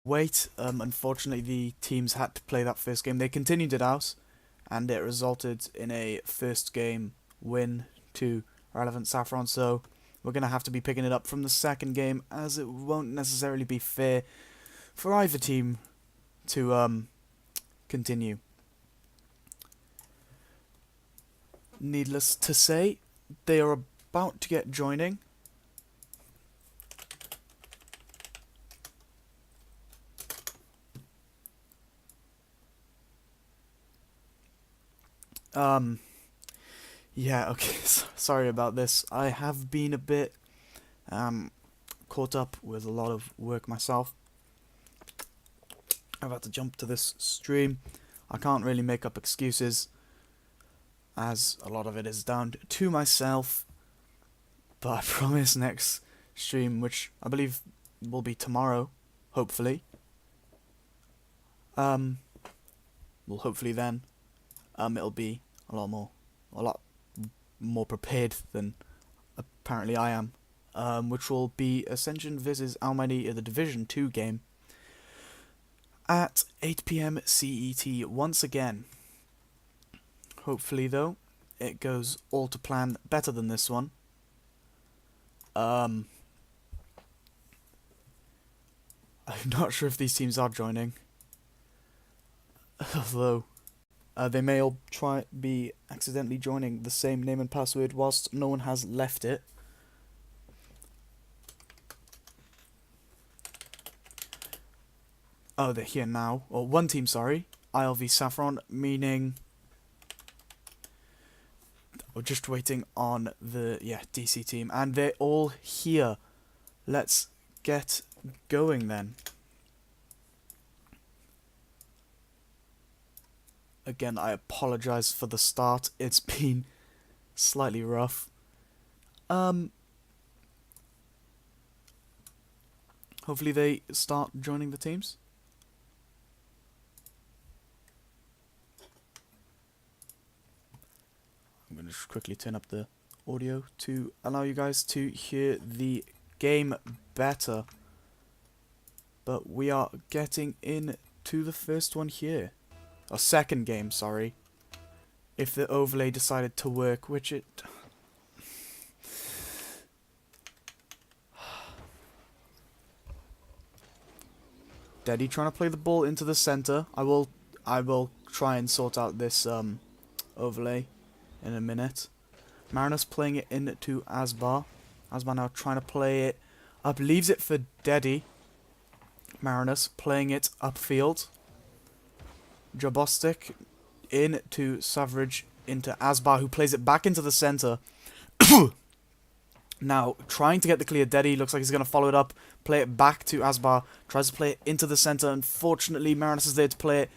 wait. Unfortunately, the teams had to play that first game. They continued it out, and it resulted in a first game win to relevant Saffron. So we're going to have to be picking it up from the second game, as it won't necessarily be fair for either team to continue. Needless to say, they are about to get joining. Yeah, okay, sorry about this. I have been a bit caught up with a lot of work myself. I've had to jump to this stream. I can't really make up excuses, as a lot of it is down to myself. But I promise next stream, which I believe will be tomorrow, hopefully. Well, hopefully then, it'll be a lot more prepared than apparently I am. Which will be Ascension versus Almighty in the Division 2 game at 8 PM CET once again. Hopefully, though, it goes all to plan better than this one. I'm not sure if these teams are joining, although they may all be accidentally joining the same name and password whilst no one has left it. Oh, they're here now. Or one team, sorry. ILV Saffron, meaning we're just waiting on the DC team, and they're all here. Let's get going then. Again, I apologize for the start. It's been slightly rough. Hopefully they start joining the teams. I'm going to just quickly turn up the audio to allow you guys to hear the game better. But we are getting into the first one here. Or second game, sorry. If the overlay decided to work, which it... Daddy trying to play the ball into the center. I will try and sort out this overlay in a minute. Marinus playing it into Asbar. Asbar now trying to play it up, leaves it for Deddy. Marinus playing it upfield. Jabostic into Savage, into Asbar, who plays it back into the center. Now, trying to get the clear. Deddy looks like he's going to follow it up, play it back to Asbar, tries to play it into the center. Unfortunately, Marinus is there to play it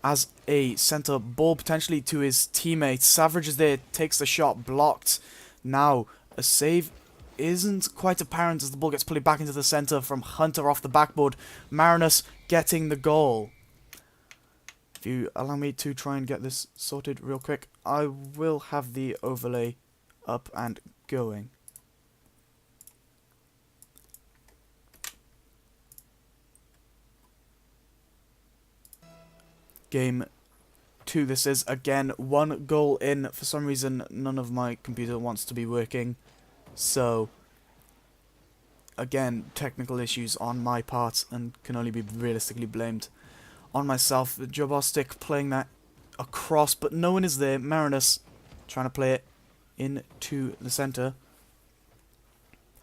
as a center ball, potentially to his teammate. Savage is there, takes the shot, blocked. Now, a save isn't quite apparent as the ball gets played back into the center from Hunter off the backboard. Marinus getting the goal. If you allow me to try and get this sorted real quick, I will have the overlay up and going. Game 2 this is. Again, 1 goal in. For some reason, none of my computer wants to be working. So, again, technical issues on my part and can only be realistically blamed on myself. Jobostic playing that across, but no one is there. Marinus trying to play it into the center.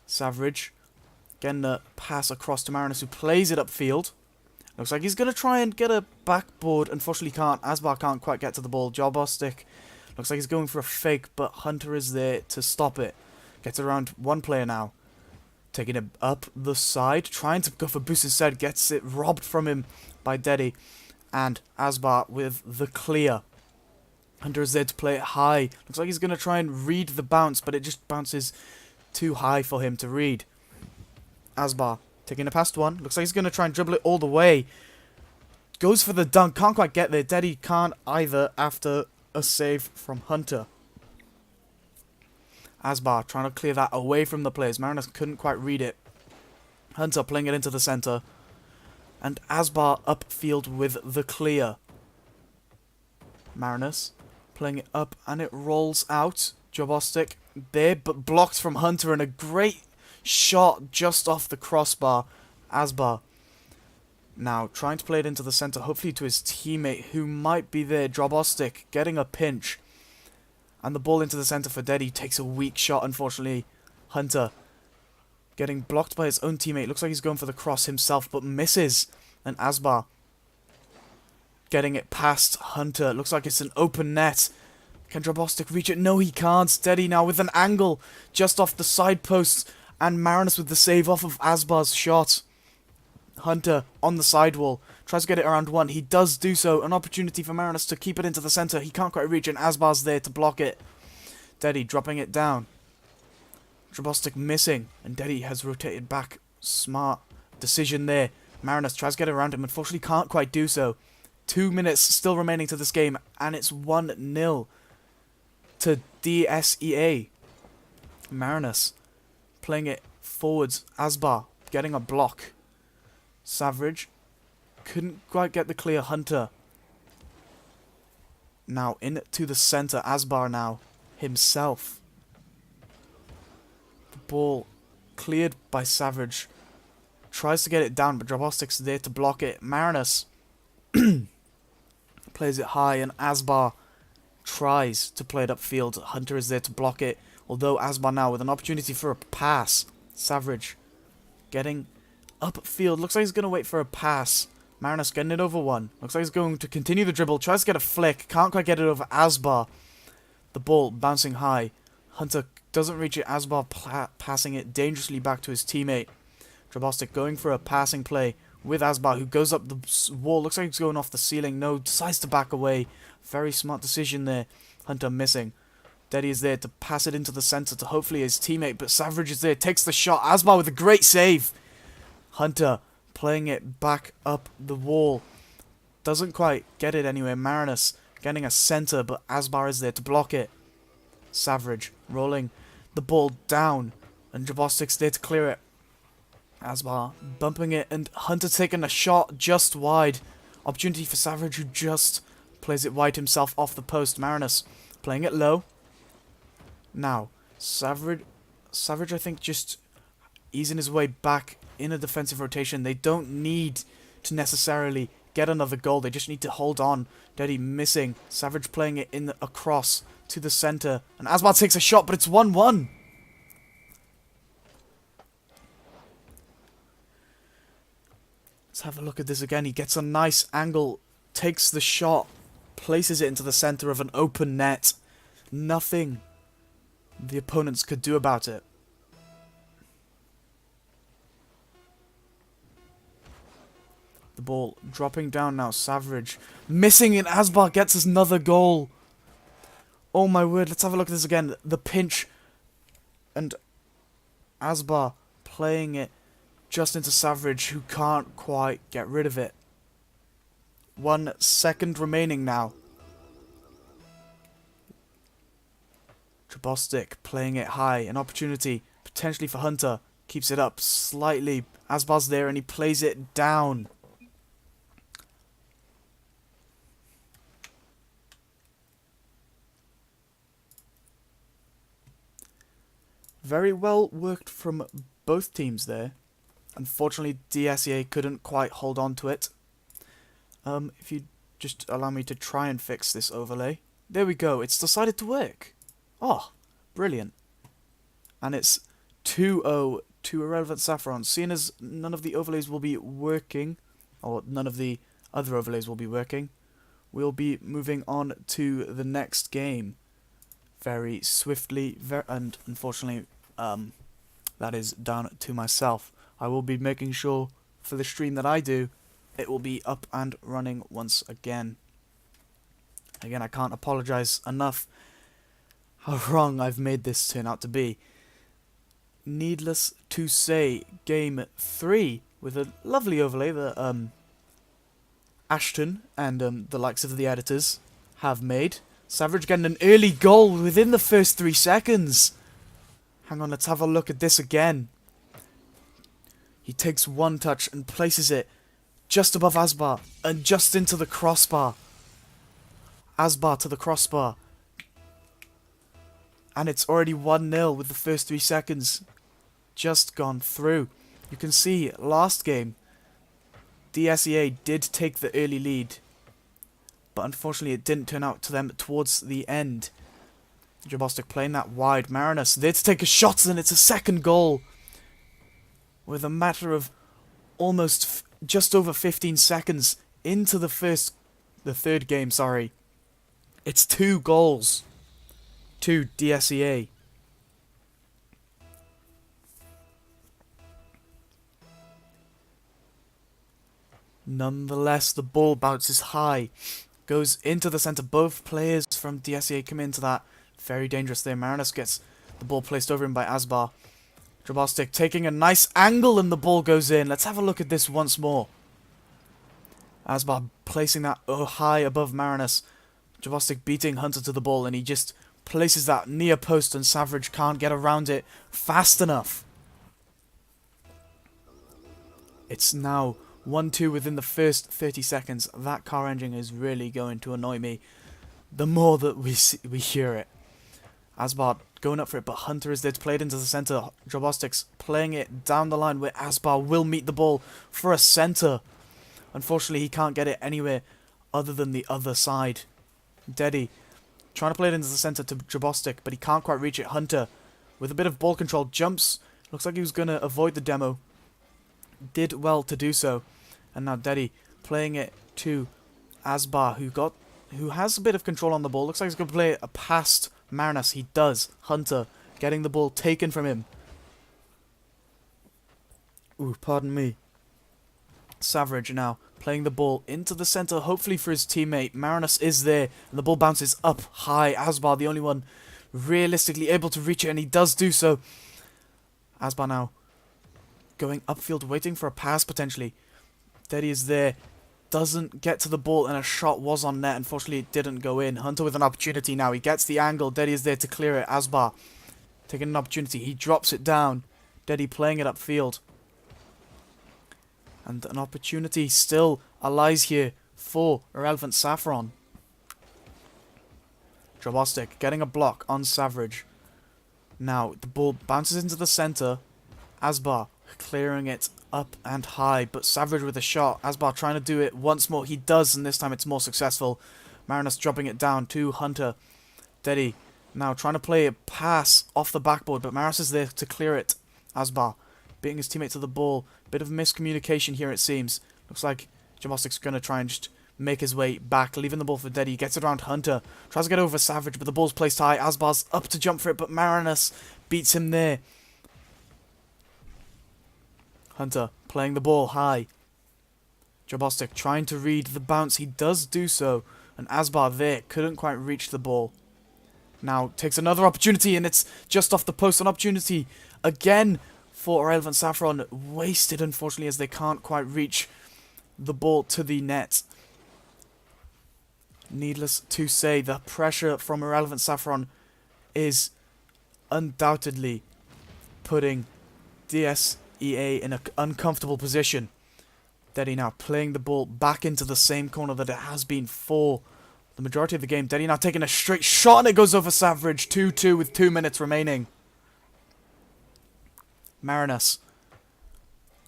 Savage getting the pass across to Marinus, who plays it upfield. Looks like he's going to try and get a backboard. Unfortunately can't. Asbar can't quite get to the ball. Jobostic looks like he's going for a fake, but Hunter is there to stop it. Gets around one player now. Taking it up the side. Trying to go for boost instead. Gets it robbed from him by Deddy. And Asbar with the clear. Hunter is there to play it high. Looks like he's going to try and read the bounce, but it just bounces too high for him to read. Asbar taking a past one. Looks like he's going to try and dribble it all the way. Goes for the dunk. Can't quite get there. Deddy can't either after a save from Hunter. Asbar trying to clear that away from the players. Marinus couldn't quite read it. Hunter playing it into the center. And Asbar upfield with the clear. Marinus playing it up and it rolls out. Jobostic there, but blocked from Hunter, and a great shot just off the crossbar. Asbar now trying to play it into the center, hopefully to his teammate who might be there. Jobostic getting a pinch. And the ball into the center for Deddy. Takes a weak shot, unfortunately. Hunter getting blocked by his own teammate. Looks like he's going for the cross himself, but misses. And Asbar getting it past Hunter. Looks like it's an open net. Can Jobostic reach it? No, he can't. Deddy now with an angle just off the side post. And Marinus with the save off of Asbar's shot. Hunter on the sidewall. Tries to get it around one. He does do so. An opportunity for Marinus to keep it into the center. He can't quite reach, and Asbar's there to block it. Deddy dropping it down. Jobostic missing, and Deddy has rotated back. Smart decision there. Marinus tries to get around him. Unfortunately, can't quite do so. 2 minutes still remaining to this game, and it's 1-0 to DSEA. Marinus playing it forwards. Asbar getting a block. Savage couldn't quite get the clear. Hunter now into the center. Asbar now himself. The ball cleared by Savage. Tries to get it down, but Jobostic's there to block it. Marinus plays it high, and Asbar tries to play it upfield. Hunter is there to block it, although Asbar now with an opportunity for a pass. Savage getting upfield. Looks like he's going to wait for a pass. Marinus getting it over one. Looks like he's going to continue the dribble. Tries to get a flick. Can't quite get it over Asbar. The ball bouncing high. Hunter doesn't reach it. Asbar passing it dangerously back to his teammate. Jobostic going for a passing play with Asbar, who goes up the wall. Looks like he's going off the ceiling. No, decides to back away. Very smart decision there. Hunter missing. Deddy is there to pass it into the center to hopefully his teammate, but Savage is there. Takes the shot. Asbar with a great save. Hunter playing it back up the wall. Doesn't quite get it anywhere. Marinus getting a center, but Asbar is there to block it. Savage rolling the ball down, and Jobostic's there to clear it. Asbar bumping it, and Hunter taking a shot just wide. Opportunity for Savage, who just plays it wide himself off the post. Marinus playing it low. Now, Savage I think just easing his way back in a defensive rotation. They don't need to necessarily get another goal. They just need to hold on. Deddy missing. Savage playing it in across to the center. And Asbar takes a shot, but it's 1-1. Let's have a look at this again. He gets a nice angle, takes the shot, places it into the center of an open net. Nothing the opponents could do about it. The ball dropping down now. Savage missing, and Asbar gets us another goal. Oh my word, let's have a look at this again. The pinch, and Asbar playing it just into Savage, who can't quite get rid of it. 1 second remaining now. Jobostic playing it high. An opportunity potentially for Hunter. Keeps it up slightly. Asbar's there, and he plays it down. Very well worked from both teams there. Unfortunately, DSEA couldn't quite hold on to it. If you just allow me to try and fix this overlay. There we go. It's decided to work. Oh, brilliant. And it's 2-0 to Irrelevant Saffron. Seeing as none of the overlays will be working, or none of the other overlays will be working, we'll be moving on to the next game very swiftly. And unfortunately, that is down to myself. I will be making sure for the stream that I do, it will be up and running once again. Again, I can't apologize enough how wrong I've made this turn out to be. Needless to say, game 3 with a lovely overlay that Ashton and the likes of the editors have made. Savage getting an early goal within the first 3 seconds. Hang on, let's have a look at this again. He takes one touch and places it just above Asbar, and just into the crossbar. Asbar to the crossbar. And it's already 1-0 with the first 3 seconds just gone through. You can see last game, DSEA did take the early lead, but unfortunately it didn't turn out to them towards the end. Jabostic playing that wide. Marinus there to take a shot, and it's a second goal. With a matter of almost just over 15 seconds into the third game, sorry. It's 2 goals to DSEA. Nonetheless, the ball bounces high, goes into the centre. Both players from DSEA come into that. Very dangerous there. Marinus gets the ball placed over him by Asbar. Jabostic taking a nice angle and the ball goes in. Let's have a look at this once more. Asbar placing that high above Marinus. Jabostic beating Hunter to the ball, and he just places that near post, and Savage can't get around it fast enough. It's now 1-2 within the first 30 seconds. That car engine is really going to annoy me the more that we hear it. Asbar going up for it, but Hunter is there to play it into the centre. Jabostic's playing it down the line where Asbar will meet the ball for a centre. Unfortunately, he can't get it anywhere other than the other side. Deddy trying to play it into the centre to Jabostic, but he can't quite reach it. Hunter, with a bit of ball control, jumps. Looks like he was going to avoid the demo. Did well to do so. And now Deddy playing it to Asbar, who has a bit of control on the ball. Looks like he's going to play it past Marinus. He does. Hunter getting the ball taken from him. Ooh, pardon me. Savage now playing the ball into the centre, hopefully for his teammate. Marinus is there, and the ball bounces up high. Asbar, the only one realistically able to reach it, and he does do so. Asbar now going upfield, waiting for a pass potentially. Deddy is there, doesn't get to the ball, and a shot was on net. Unfortunately, it didn't go in. Hunter with an opportunity now. He gets the angle. Deddy is there to clear it. Asbar taking an opportunity. He drops it down. Deddy playing it upfield. And an opportunity still lies here for Irrelevant Saffron. Jabostic getting a block on Savage. Now, the ball bounces into the centre. Asbar clearing it up and high, but Savage with a shot. Asbar trying to do it once more. He does, and this time it's more successful. Marinus dropping it down to Hunter. Deddy now trying to play a pass off the backboard, but Marinus is there to clear it. Asbar beating his teammate to the ball. Bit of miscommunication here, it seems. Looks like Jabostic's going to try and just make his way back, leaving the ball for Deddy. Gets it around Hunter. Tries to get over Savage, but the ball's placed high. Asbar's up to jump for it, but Marinus beats him there. Hunter playing the ball high. Jabostic trying to read the bounce. He does do so. And Asbar there couldn't quite reach the ball. Now takes another opportunity, and it's just off the post. An opportunity again for Irrelevant Saffron. Wasted, unfortunately, as they can't quite reach the ball to the net. Needless to say, the pressure from Irrelevant Saffron is undoubtedly putting DSEA in an uncomfortable position. Deddy now playing the ball back into the same corner that it has been for the majority of the game. Deddy now taking a straight shot, and it goes over Savage. 2-2 with 2 minutes remaining. Marinus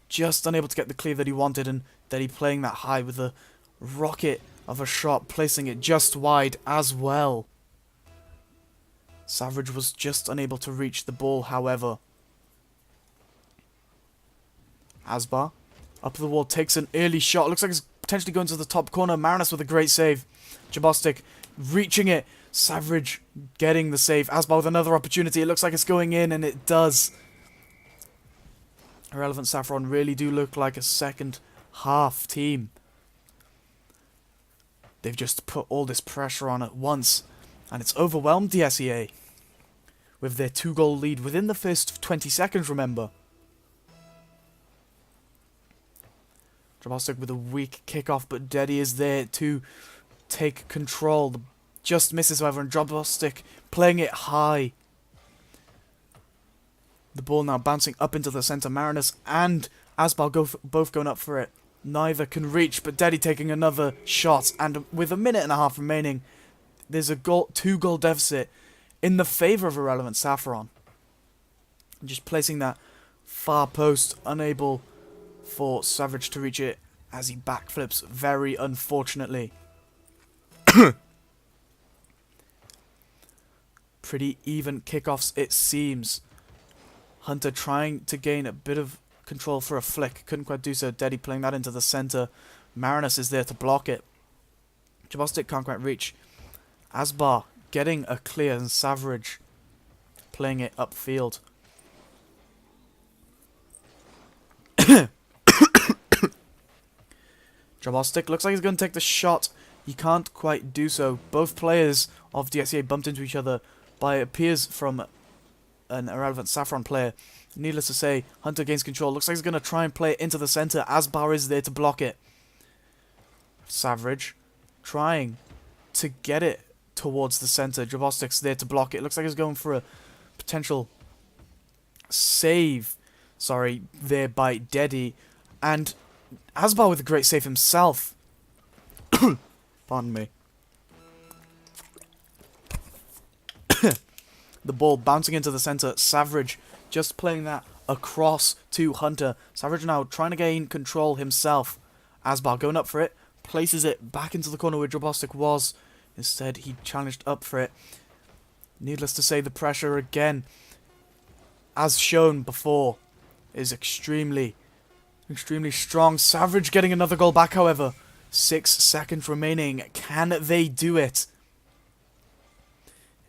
just unable to get the clear that he wanted, and Deddy playing that high with a rocket of a shot, placing it just wide as well. Savage was just unable to reach the ball, however. Asbar up the wall, takes an early shot. Looks like it's potentially going to the top corner. Marinus with a great save. Jabostic reaching it. Savage getting the save. Asbar with another opportunity. It looks like it's going in, and it does. Irrelevant Saffron really do look like a second half team. They've just put all this pressure on at once, and it's overwhelmed DSEA with their 2-goal lead within the first 20 seconds, remember. Jabostic with a weak kickoff, but Deddy is there to take control. Just misses, however, and Jabostic playing it high. The ball now bouncing up into the centre. Marinus and Asbar both going up for it. Neither can reach, but Deddy taking another shot, and with a minute and a half remaining, there's a two-goal deficit in the favour of Irrelevant Saffron. Just placing that far post, unable for Savage to reach it as he backflips very unfortunately. Pretty even kickoffs it seems. Hunter trying to gain a bit of control for a flick. Couldn't quite do so. Deddy playing that into the centre. Marinus is there to block it. Jabostic can't quite reach. Asbar getting a clear and Savage playing it upfield. Jabostic looks like he's going to take the shot. He can't quite do so. Both players of DSEA bumped into each other by it appears from an Irrelevant Saffron player. Needless to say, Hunter gains control. Looks like he's going to try and play it into the centre. Asbar is there to block it. Savage trying to get it towards the centre. Jabostic's there to block it. Looks like he's going for a potential save. Sorry, there by Deddy. And Asbar with a great save himself. Pardon me. The ball bouncing into the centre. Savage just playing that across to Hunter. Savage now trying to gain control himself. Asbar going up for it. Places it back into the corner where Jabostic was. Instead, he challenged up for it. Needless to say, the pressure again, as shown before, is extremely strong. Savage getting another goal back, however. 6 seconds remaining. Can they do it?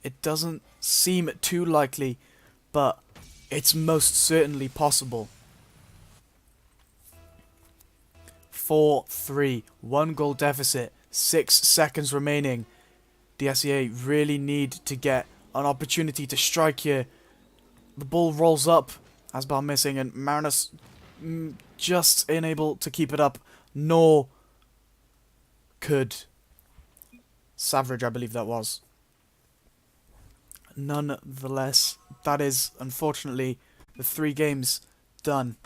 It doesn't seem too likely, but it's most certainly possible. 4-3. 1 goal deficit. 6 seconds remaining. DSEA really need to get an opportunity to strike here. The ball rolls up. Asbar missing, and Marinus just unable to keep it up. Nor could Savage, I believe that was. Nonetheless, that is, unfortunately, the 3 games done.